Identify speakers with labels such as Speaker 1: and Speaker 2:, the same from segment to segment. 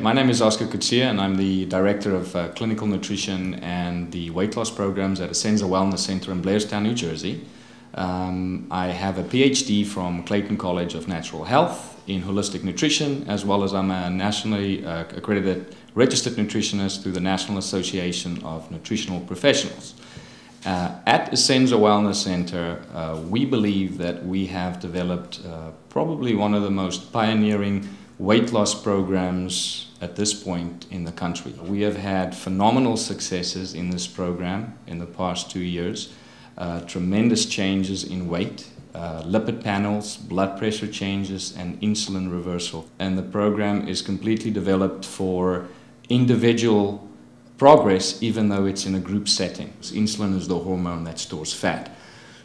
Speaker 1: My name is Oscar Kutsia and I'm the Director of Clinical Nutrition and the Weight Loss Programs at Ascenza Wellness Center in Blairstown, New Jersey. I have a PhD from Clayton College of Natural Health in Holistic Nutrition, as well as I'm a nationally accredited registered nutritionist through the National Association of Nutritional Professionals. At Ascenza Wellness Center, we believe that we have developed probably one of the most pioneering weight loss programs at this point in the country. We have had phenomenal successes in this program in the past 2 years. Tremendous changes in weight, lipid panels, blood pressure changes, and insulin reversal. And the program is completely developed for individual progress, even though it's in a group setting. Insulin is the hormone that stores fat.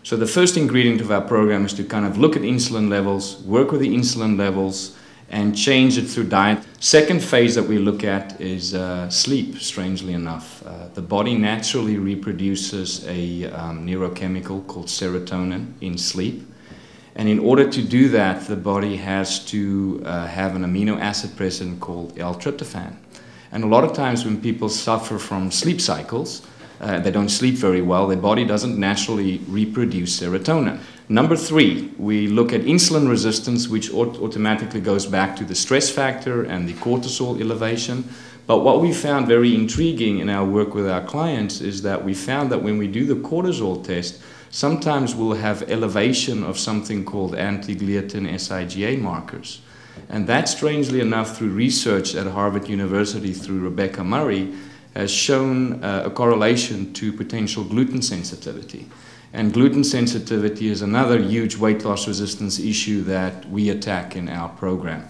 Speaker 1: So the first ingredient of our program is to kind of look at insulin levels, work with the insulin levels, and change it through diet. Second phase that we look at is sleep, strangely enough. The body naturally reproduces a neurochemical called serotonin in sleep. And in order to do that, the body has to have an amino acid present called L-tryptophan. And a lot of times when people suffer from sleep cycles, they don't sleep very well, their body doesn't naturally reproduce serotonin. Number 3, we look at insulin resistance, which automatically goes back to the stress factor and the cortisol elevation. But what we found very intriguing in our work with our clients is that we found that when we do the cortisol test, sometimes we'll have elevation of something called anti-gliadin SIGA markers. And that, strangely enough, through research at Harvard University through Rebecca Murray, has shown a correlation to potential gluten sensitivity. And gluten sensitivity is another huge weight loss resistance issue that we attack in our program.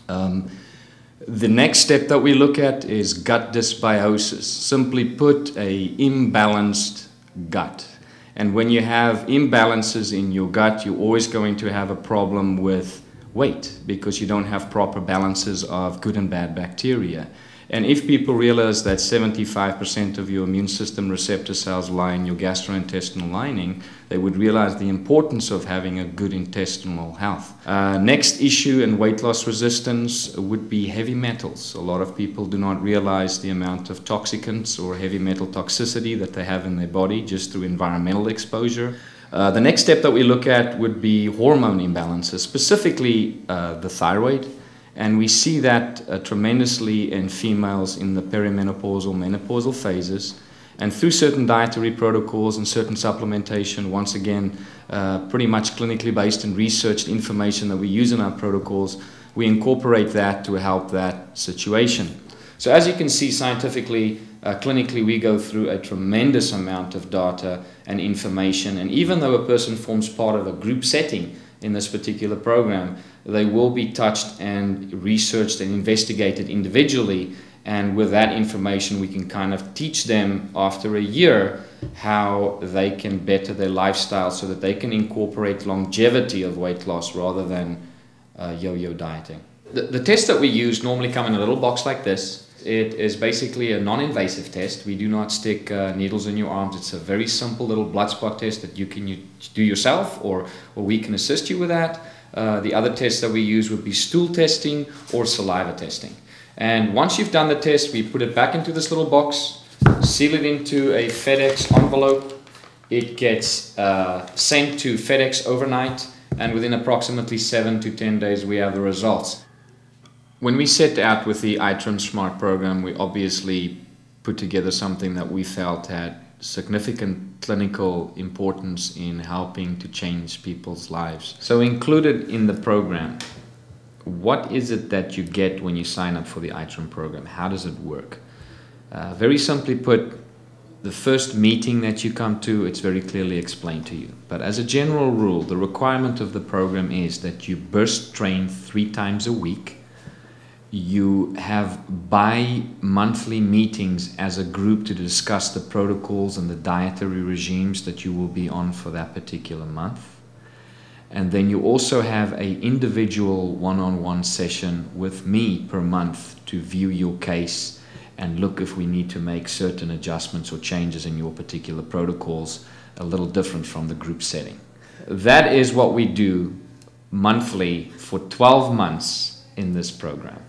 Speaker 1: The next step that we look at is gut dysbiosis. Simply put, an imbalanced gut. And when you have imbalances in your gut, you're always going to have a problem with weight because you don't have proper balances of good and bad bacteria. And if people realize that 75% of your immune system receptor cells lie in your gastrointestinal lining, they would realize the importance of having a good intestinal health. Next issue in weight loss resistance would be heavy metals. A lot of people do not realize the amount of toxicants or heavy metal toxicity that they have in their body just through environmental exposure. The next step that we look at would be hormone imbalances, specifically the thyroid. And we see that tremendously in females in the perimenopausal, menopausal phases. And through certain dietary protocols and certain supplementation, once again, pretty much clinically based and researched information that we use in our protocols, we incorporate that to help that situation. So as you can see scientifically, clinically, we go through a tremendous amount of data and information. And even though a person forms part of a group setting in this particular program, they will be touched and researched and investigated individually, and with that information we can kind of teach them after a year how they can better their lifestyle so that they can incorporate longevity of weight loss rather than yo-yo dieting. The tests that we use normally come in a little box like this. It is basically a non-invasive test. We do not stick needles in your arms. It's a very simple little blood spot test that you can do yourself, or we can assist you with that. The other tests that we use would be stool testing or saliva testing. And once you've done the test, we put it back into this little box, seal it into a FedEx envelope. It gets sent to FedEx overnight, and within approximately 7 to 10 days we have the results. When we set out with the iTrim Smart program, we obviously put together something that we felt had significant clinical importance in helping to change people's lives. So included in the program, what is it that you get when you sign up for the iTrim program? How does it work? Very simply put, the first meeting that you come to, it's very clearly explained to you. But as a general rule, the requirement of the program is that you burst train 3 times a week. You have bi-monthly meetings as a group to discuss the protocols and the dietary regimes that you will be on for that particular month. And then you also have an individual one-on-one session with me per month to view your case and look if we need to make certain adjustments or changes in your particular protocols a little different from the group setting. That is what we do monthly for 12 months in this program.